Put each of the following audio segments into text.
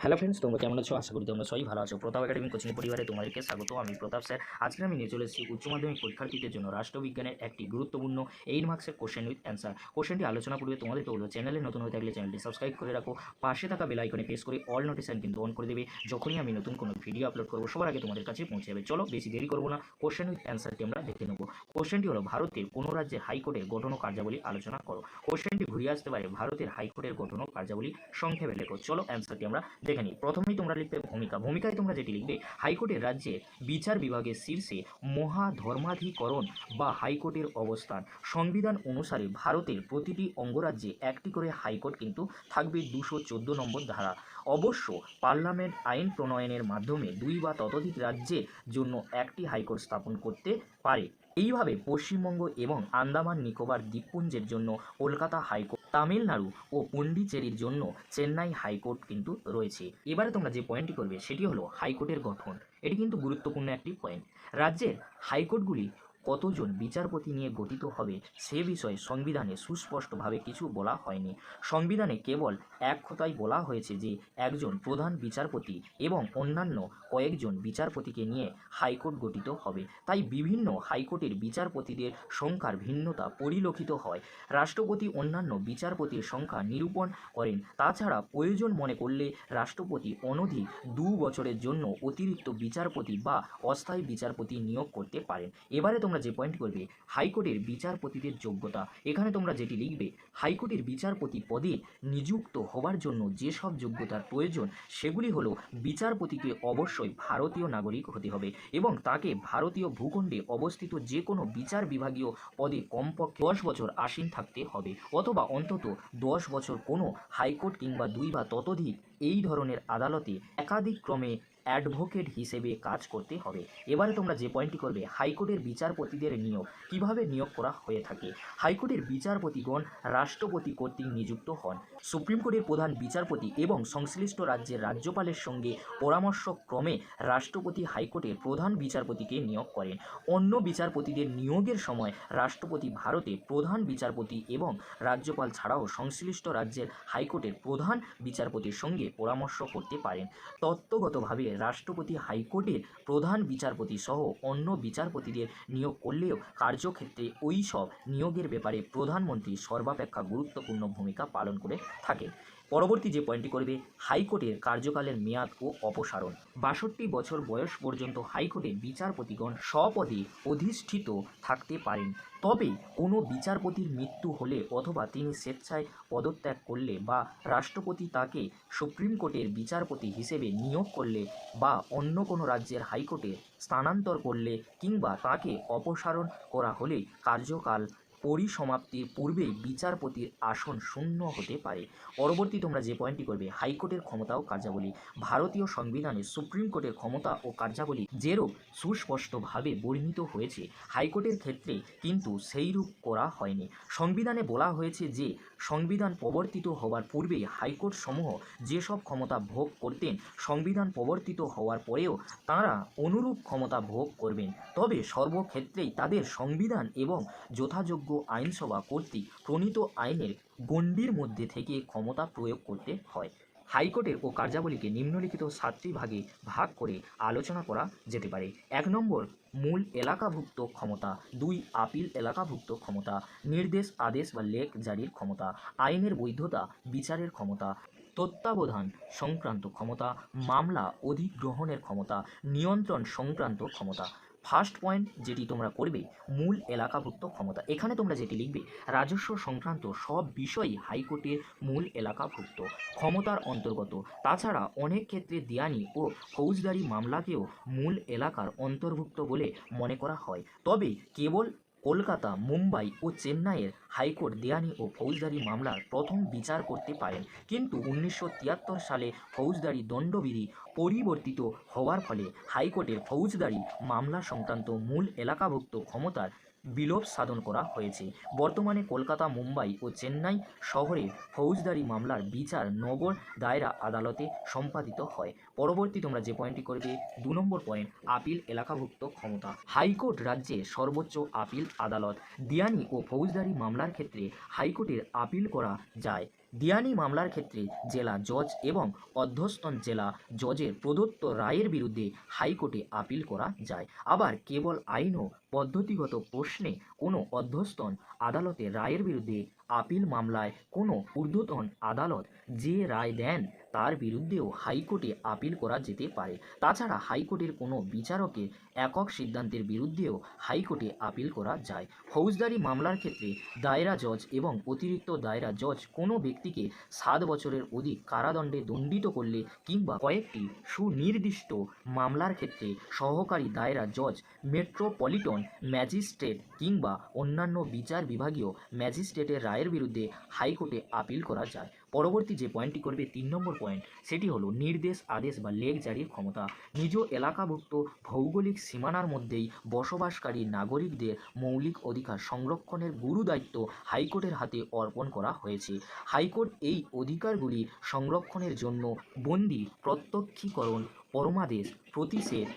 Hello friends, তোমরা কেমন আছো? আশা করি তোমরা সবাই ভালো আছো। প্রতাপ একাডেমি কোচিং পরিবারে তোমাদেরকে স্বাগত। আমি প্রতাপ স্যার। আজকে আমি নিয়ে চলে এসেছি উচ্চ মাধ্যমিক পরীক্ষার্থীদের জন্য রাষ্ট্রবিজ্ঞানের একটি গুরুত্বপূর্ণ 8 মার্কসের কোশ্চেন উইথ অ্যান্সার। কোশ্চেনটি আলোচনা করবে তোমাদেরকে বলবো, চ্যানেলে নতুন হয়ে থাকলে চ্যানেলটি সাবস্ক্রাইব করে রাখো, পাশে থাকা বেল আইকনে প্রেস করে অল নোটিফিকেশন কিন্তু অন করে দেবে। যখনই আমি নতুন কোনো ভিডিও আপলোড করবো সবার আগে তোমাদের কাছে পৌঁছে যাবে। চলো বেশি দেরি করবো না, কোশ্চেন উইথ অ্যান্সারটি আমরা দেখে নেব। কোশ্চেনটি হলো, ভারতের কোনো রাজ্যের হাইকোর্টের গঠন ও কার্যাবলী আলোচনা করো। কোশ্চেনটি ঘুরিয়ে আসতে পারে, ভারতের হাইকোর্টের গঠন ও কার্যাবলী সংক্ষেপে লেখো। চলো অ্যান্সারটি আমরা দেখে নিই। প্রথমেই তোমরা লিখবে ভূমিকায় তোমরা যেটি লিখবে, হাইকোর্টের রাজ্যে বিচার বিভাগের শীর্ষে মহাধর্মাধিকরণ বা হাইকোর্টের অবস্থান। সংবিধান অনুসারে ভারতের প্রতিটি অঙ্গরাজ্যে একটি করে হাইকোর্ট কিন্তু থাকবে। 214 নম্বর ধারা। অবশ্য পার্লামেন্ট আইন প্রণয়নের মাধ্যমে 2 বা ততোধিক রাজ্যের জন্য একটি হাইকোর্ট স্থাপন করতে পারে। এইভাবে পশ্চিমবঙ্গ এবং আন্দামান নিকোবর দ্বীপপুঞ্জের জন্য কলকাতা হাইকোর্ট, তামিলনাড়ু ও পন্ডিচেরির জন্য চেন্নাই হাইকোর্ট কিন্তু রয়েছে। এবারে তোমরা যে পয়েন্টটি করবে সেটি হলো হাইকোর্টের গঠন। এটি কিন্তু গুরুত্বপূর্ণ একটি পয়েন্ট। রাজ্যের হাইকোর্টগুলি কতজন বিচারপতি নিয়ে গঠিত হবে সে বিষয়ে সংবিধানে সুস্পষ্টভাবে কিছু বলা হয়নি। সংবিধানে কেবল এক কথায় বলা হয়েছে যে একজন প্রধান বিচারপতি এবং অন্যান্য কয়েকজন বিচারপতিকে নিয়ে হাইকোর্ট গঠিত হবে। তাই বিভিন্ন হাইকোর্টের বিচারপতিদের সংখ্যার ভিন্নতা পরিলক্ষিত হয়। রাষ্ট্রপতি অন্যান্য বিচারপতির সংখ্যা নিরূপণ করেন। তাছাড়া প্রয়োজন মনে করলে রাষ্ট্রপতি অনধিক 2 বছরের জন্য অতিরিক্ত বিচারপতি বা অস্থায়ী বিচারপতি নিয়োগ করতে পারেন। এবারে তোমরা যে পয়েন্ট করবে, হাইকোর্টের বিচারপতিদের যোগ্যতা। এখানে তোমরা যেটি লিখবে, হাইকোর্টের বিচারপতি পদে নিযুক্ত হবার জন্য যেসব যোগ্যতার প্রয়োজন সেগুলি হলো, বিচারপতিকে অবশ্যই ভারতীয় নাগরিক হতে হবে এবং তাকে ভারতীয় ভূখণ্ডে অবস্থিত যে কোনো বিচার বিভাগীয় পদে কমপক্ষে 10 বছর আসীন থাকতে হবে, অথবা অন্তত 10 বছর কোনো হাইকোর্ট কিংবা 2 বা ততোধিক এই ধরনের আদালতে একাধিক ক্রমে অ্যাডভোকেট হিসেবে কাজ করতে হবে। এবারে তোমরা যে পয়েন্টটি করবে, হাইকোর্টের বিচারপতিদের নিয়োগ কিভাবে নিয়োগ করা হয়ে থাকে। হাইকোর্টের বিচারপতিগণ রাষ্ট্রপতি কর্তৃক নিযুক্ত হন। সুপ্রিম কোর্টের প্রধান বিচারপতি এবং সংশ্লিষ্ট রাজ্যের রাজ্যপালের সঙ্গে পরামর্শক্রমে রাষ্ট্রপতি হাইকোর্টের প্রধান বিচারপতিকে নিয়োগ করেন। অন্য বিচারপতিদের নিয়োগের সময় রাষ্ট্রপতি ভারতে প্রধান বিচারপতি এবং রাজ্যপাল ছাড়াও সংশ্লিষ্ট রাজ্যের হাইকোর্টের প্রধান বিচারপতির সঙ্গে পরামর্শ করতে পারেন। তত্ত্বগতভাবে রাষ্ট্রপতি হাইকোর্টের প্রধান বিচারপতি সহ অন্য বিচারপতিদের নিয়োগ করলেও কার্যক্ষেত্রে ওই সব নিয়োগের ব্যাপারে প্রধানমন্ত্রী সর্বাপেক্ষা গুরুত্বপূর্ণ ভূমিকা পালন করে থাকেন। পরবর্তী যে পয়েন্টটি করবে, হাইকোর্টের কার্যকালের মেয়াদ ও অপসারণ। 62 বছর বয়স পর্যন্ত হাইকোর্টের বিচারপতিগণ স্বপদে অধিষ্ঠিত থাকতে পারেন। তবে কোনো বিচারপতির মৃত্যু হলে অথবা তিনি স্বেচ্ছায় পদত্যাগ করলে বা রাষ্ট্রপতি তাকে সুপ্রিম কোর্টের বিচারপতি হিসেবে নিয়োগ করলে বা অন্য কোনো রাজ্যের হাইকোর্টে স্থানান্তর করলে কিংবা তাকে অপসারণ করা হলে কার্যকাল পরিসমাপ্তির পূর্বেই বিচারপতির আসন শূন্য হতে পারে। পরবর্তী তোমরা যে পয়েন্টটি করবে, হাইকোর্টের ক্ষমতা ও কার্যাবলী। ভারতীয় সংবিধানে সুপ্রিম কোর্টের ক্ষমতা ও কার্যাবলী যেরূপ সুস্পষ্টভাবে বর্ণিত হয়েছে, হাইকোর্টের ক্ষেত্রে কিন্তু সেইরূপ করা হয়নি। সংবিধানে বলা হয়েছে যে সংবিধান প্রবর্তিত হওয়ার পূর্বে হাইকোর্ট সমূহ যেসব ক্ষমতা ভোগ করতেন, সংবিধান প্রবর্তিত হওয়ার পরেও তাঁরা অনুরূপ ক্ষমতা ভোগ করবেন। তবে সর্বক্ষেত্রেই তাদের সংবিধান এবং যথাযোগ্য আইনসভা কর্তৃক প্রণীত আইনের গণ্ডির মধ্যে থেকে ক্ষমতা প্রয়োগ করতে হয়। হাইকোর্টের ও কার্যাবলীকে নিম্নলিখিত 7টি ভাগে ভাগ করে আলোচনা করা যেতে পারে। 1 নম্বর, মূল এলাকাভুক্ত ক্ষমতা। 2, আপিল এলাকাভুক্ত ক্ষমতা। নির্দেশ, আদেশ বা লেখ জারির ক্ষমতা। আইনের বৈধতা বিচারের ক্ষমতা। তত্ত্বাবধান সংক্রান্ত ক্ষমতা। মামলা অধিগ্রহণের ক্ষমতা। নিয়ন্ত্রণ সংক্রান্ত ক্ষমতা। ফার্স্ট পয়েন্ট যেটি তোমরা করবে, মূল এলাকাভুক্ত ক্ষমতা। এখানে তোমরা যেটি লিখবে, রাজস্ব সংক্রান্ত সব বিষয়ই হাইকোর্টের মূল এলাকাভুক্ত ক্ষমতার অন্তর্গত। তাছাড়া অনেক ক্ষেত্রে দেয়ানি ও ফৌজদারি মামলাকেও মূল এলাকার অন্তর্ভুক্ত বলে মনে করা হয়। তবে কেবল কলকাতা, মুম্বাই ও চেন্নাইয়ের হাইকোর্ট দেয়ানি ও ফৌজদারি মামলার প্রথম বিচার করতে পারেন। কিন্তু 1973 সালে ফৌজদারি দণ্ডবিধি পরিবর্তিত হওয়ার ফলে হাইকোর্টের ফৌজদারি মামলা সংক্রান্ত মূল এলাকাভুক্ত ক্ষমতার বিলোপ সাধন করা হয়েছে। বর্তমানে কলকাতা, মুম্বাই ও চেন্নাই শহরে ফৌজদারি মামলার বিচার নগর দায়রা আদালতে সম্পাদিত হয়। পরবর্তী তোমরা যে পয়েন্টটি করবে, 2 নম্বর পয়েন্ট, আপিল এলাকাভুক্ত ক্ষমতা। হাইকোর্ট রাজ্যে সর্বোচ্চ আপিল আদালত। দেয়ানি ও ফৌজদারি মামলার ক্ষেত্রে হাইকোর্টের আপিল করা যায়। দিয়ানি মামলার ক্ষেত্রে জেলা জজ এবং অধ্যস্তন জেলা জজের প্রদত্ত রায়ের বিরুদ্ধে হাইকোর্টে আপিল করা যায়। আবার কেবল আইন ও পদ্ধতিগত প্রশ্নে কোনো অধ্যস্তন আদালতে রায়ের বিরুদ্ধে আপিল মামলায় কোনো ঊর্ধ্বতন আদালত যে রায় দেন তার বিরুদ্ধেও হাইকোর্টে আপিল করা যেতে পারে। তাছাড়া হাইকোর্টের কোনো বিচারকের একক সিদ্ধান্তের বিরুদ্ধেও হাইকোর্টে আপিল করা যায়। ফৌজদারি মামলার ক্ষেত্রে দায়রা জজ এবং অতিরিক্ত দায়রা জজ কোনো ব্যক্তিকে 7 বছরের অধিক কারাদণ্ডে দণ্ডিত করলে কিংবা কয়েকটি সুনির্দিষ্ট মামলার ক্ষেত্রে সহকারী দায়রা জজ, মেট্রোপলিটন ম্যাজিস্ট্রেট কিংবা অন্যান্য বিচার বিভাগীয় ম্যাজিস্ট্রেটের রায়ের বিরুদ্ধে হাইকোর্টে আপিল করা যায়। পরবর্তী যে পয়েন্টটি করবে 3 নম্বর পয়েন্ট, সেটি হলো নির্দেশ, আদেশ বা লেখ জারির ক্ষমতা। নিজ এলাকাভুক্ত ভৌগোলিক সীমানার মধ্যেই বসবাসকারী নাগরিকদের মৌলিক অধিকার সংরক্ষণের গুরু দায়িত্ব হাইকোর্টের হাতে অর্পণ করা হয়েছে। হাইকোর্ট এই অধিকারগুলি সংরক্ষণের জন্য বন্দি, প্রত্যক্ষীকরণ, পরমাদেশ, প্রতিষেধ,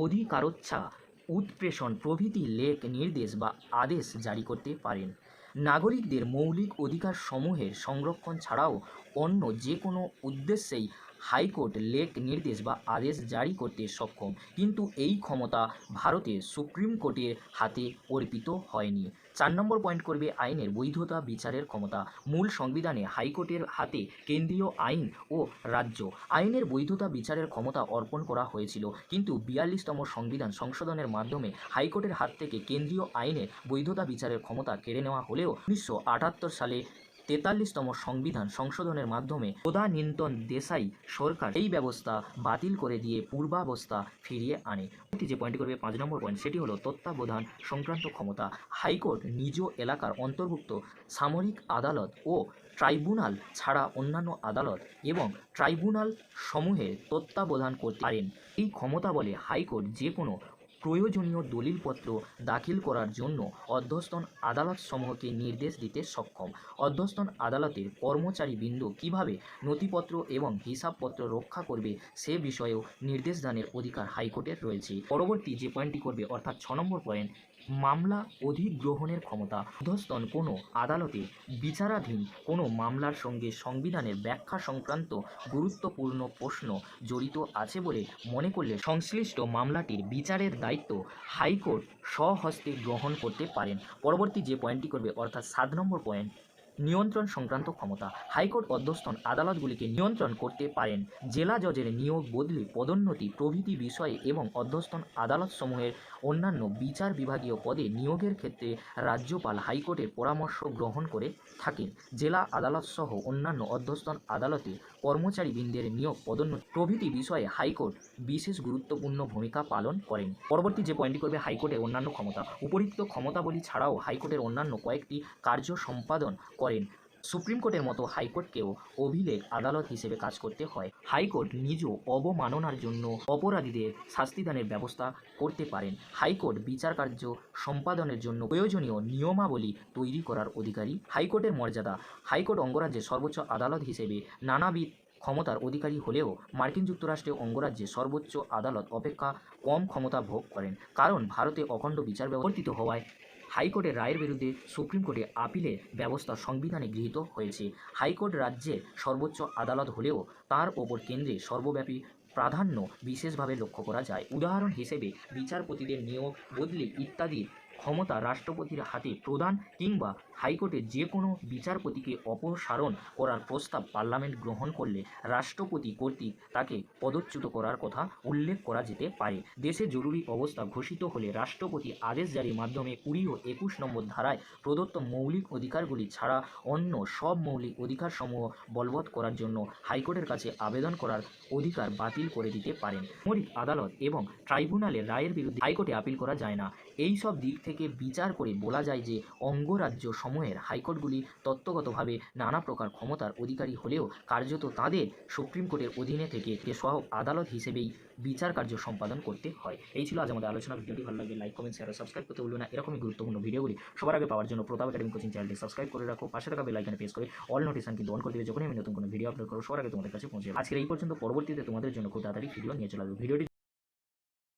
অধিকারোচ্ছা, উৎপ্রেষণ প্রভৃতি লেখ, নির্দেশ বা আদেশ জারি করতে পারেন। নাগরিকদের মৌলিক অধিকারসমূহের সংরক্ষণ ছাড়াও অন্য যে কোনো উদ্দেশ্যেই হাইকোর্ট লেখ, নির্দেশ বা আদেশ জারি করতে সক্ষম, কিন্তু এই ক্ষমতা ভারতের সুপ্রিম কোর্টের হাতে অর্পিত হয়নি। 4 নম্বর পয়েন্ট করবে আইনের বৈধতা বিচারের ক্ষমতা। মূল সংবিধানে হাইকোর্টের হাতে কেন্দ্রীয় আইন ও রাজ্য আইনের বৈধতা বিচারের ক্ষমতা অর্পণ করা হয়েছিল, কিন্তু 42তম সংবিধান সংশোধনের মাধ্যমে হাইকোর্টের হাত থেকে কেন্দ্রীয় আইনের বৈধতা বিচারের ক্ষমতা কেড়ে নেওয়া হলেও 1978 সালে 43তম সংবিধান সংশোধনের মাধ্যমে তদানীন্তন দেশাই সরকার এই ব্যবস্থা বাতিল করে দিয়ে পূর্বাবস্থা ফিরিয়ে আনে। যে পয়েন্টটি করবে 5 নম্বর পয়েন্ট, সেটি হলো তত্ত্বাবধান সংক্রান্ত ক্ষমতা। হাইকোর্ট নিজ এলাকার অন্তর্ভুক্ত সামরিক আদালত ও ট্রাইব্যুনাল ছাড়া অন্যান্য আদালত এবং ট্রাইব্যুনাল সমূহের তত্ত্বাবধান করতে পারেন। এই ক্ষমতা বলে হাইকোর্ট যে কোনো প্রয়োজনীয় দলিলপত্র দাখিল করার জন্য অধ্যস্তন আদালতসমূহকে নির্দেশ দিতে সক্ষম। অধ্যস্তন আদালতের কর্মচারীবৃন্দ কীভাবে নথিপত্র এবং হিসাবপত্র রক্ষা করবে সে বিষয়েও নির্দেশদানের অধিকার হাইকোর্টের রয়েছে। পরবর্তী যে পয়েন্টটি করবে অর্থাৎ 6 নম্বর পয়েন্ট, মামলা অধিগ্রহণের ক্ষমতা। অধ্যস্তন কোনো আদালতে বিচারাধীন কোনো মামলার সঙ্গে সংবিধানের ব্যাখ্যা সংক্রান্ত গুরুত্বপূর্ণ প্রশ্ন জড়িত আছে বলে মনে করলে সংশ্লিষ্ট মামলাটির বিচারের দায়িত্ব হাইকোর্ট স্বহস্তে গ্রহণ করতে পারেন। পরবর্তী যে পয়েন্টটি করবে অর্থাৎ 7 নম্বর পয়েন্ট, নিয়ন্ত্রণ সংক্রান্ত ক্ষমতা। হাইকোর্ট অধ্যস্তন আদালতগুলিকে নিয়ন্ত্রণ করতে পারেন। জেলা জজের নিয়োগ, বদলি, পদোন্নতি প্রভৃতি বিষয়ে এবং অধ্যস্তন আদালতসমূহের অন্যান্য বিচার বিভাগীয় পদে নিয়োগের ক্ষেত্রে রাজ্যপাল হাইকোর্টের পরামর্শ গ্রহণ করে থাকেন। জেলা আদালতসহ অন্যান্য অধ্যস্তন আদালতে কর্মচারীবৃন্দের নিয়োগ, পদোন্নতি প্রভৃতি বিষয়ে হাইকোর্ট বিশেষ গুরুত্বপূর্ণ ভূমিকা পালন করেন। পরবর্তী যে পয়েন্টটি করবে হাইকোর্টের অন্যান্য ক্ষমতা। উপরিক্ত ক্ষমতাবলী ছাড়াও হাইকোর্টের অন্যান্য কয়েকটি কার্য সম্পাদন করেন। সুপ্রিম কোর্টের মতো হাইকোর্টকেও অভিলেখ আদালত হিসেবে কাজ করতে হয়। হাইকোর্ট নিজ অবমাননার জন্য অপরাধীদের শাস্তিদানের ব্যবস্থা করতে পারেন। হাইকোর্ট বিচার কার্য সম্পাদনের জন্য প্রয়োজনীয় নিয়মাবলী তৈরি করার অধিকারী। হাইকোর্টের মর্যাদা। হাইকোর্ট অঙ্গরাজ্যের সর্বোচ্চ আদালত হিসেবে নানাবিধ ক্ষমতার অধিকারী হলেও মার্কিন যুক্তরাষ্ট্রের অঙ্গরাজ্যে সর্বোচ্চ আদালত অপেক্ষা কম ক্ষমতা ভোগ করেন, কারণ ভারতে অখণ্ড বিচার ব্যবস্থিত হওয়ায় হাইকোর্টের রায়ের বিরুদ্ধে সুপ্রিম কোর্টে আপিলের ব্যবস্থা সংবিধানে গৃহীত হয়েছে। হাইকোর্ট রাজ্যের সর্বোচ্চ আদালত হলেও তার ওপর কেন্দ্রে সর্বব্যাপী প্রাধান্য বিশেষভাবে লক্ষ্য করা যায়। উদাহরণ হিসেবে বিচারপতিদের নিয়োগ, বদলি ইত্যাদি ক্ষমতা রাষ্ট্রপতির হাতে প্রদান কিংবা হাইকোর্টের যে কোনো বিচারপতিকে অপসারণ করার প্রস্তাব পার্লামেন্ট গ্রহণ করলে রাষ্ট্রপতি কর্তৃক তাকে পদচ্যুত করার কথা উল্লেখ করা যেতে পারে। দেশে জরুরি অবস্থা ঘোষিত হলে রাষ্ট্রপতি আদেশ জারির মাধ্যমে 20 ও 21 নম্বর ধারায় প্রদত্ত মৌলিক অধিকারগুলি ছাড়া অন্য সব মৌলিক অধিকারসমূহ বলবৎ করার জন্য হাইকোর্টের কাছে আবেদন করার অধিকার বাতিল করে দিতে পারেন। সামরিক আদালত এবং ট্রাইব্যুনালের রায়ের বিরুদ্ধে হাইকোর্টে আপিল করা যায় না। এই সব দিক থেকে বিচার করে বলা যায় যে অঙ্গরাজ্য সমূহের হাইকোর্টগুলি তত্ত্বগতভাবে নানা প্রকার ক্ষমতার অধিকারী হলেও কার্যত তাদের সুপ্রিম কোর্টের অধীনে থেকে সহ আদালত হিসেবেই বিচার কার্য সম্পাদন করতে হয়। এই ছিল আজ আমাদের আলোচনা। ভিডিওটি ভালো লাগবে লাইক, কমেন্ট, শেয়ার ও সাবস্ক্রাইব করতে ভুলবেন না। এরকমই গুরুত্বপূর্ণ ভিডিওগুলি সবার আগে পাওয়ার জন্য প্রতাপ একাডেমি কোচিং চ্যানেলটি সাবস্ক্রাইব করে রাখো। পাশে থাকা বেল আইকনে প্রেস করে অল নোটিফিকেশন কিন্তু অন করে দেবে। যখনই আমি নতুন কোনো ভিডিও আপলোড করব সবার আগে তোমাদের কাছে পৌঁছে যাবে। আজকের এই পর্যন্ত। পরবর্তীতে তোমাদের জন্য খুব তাড়াতাড়ি ভিডিও নিয়ে চলে আসবে। ভিডিওটি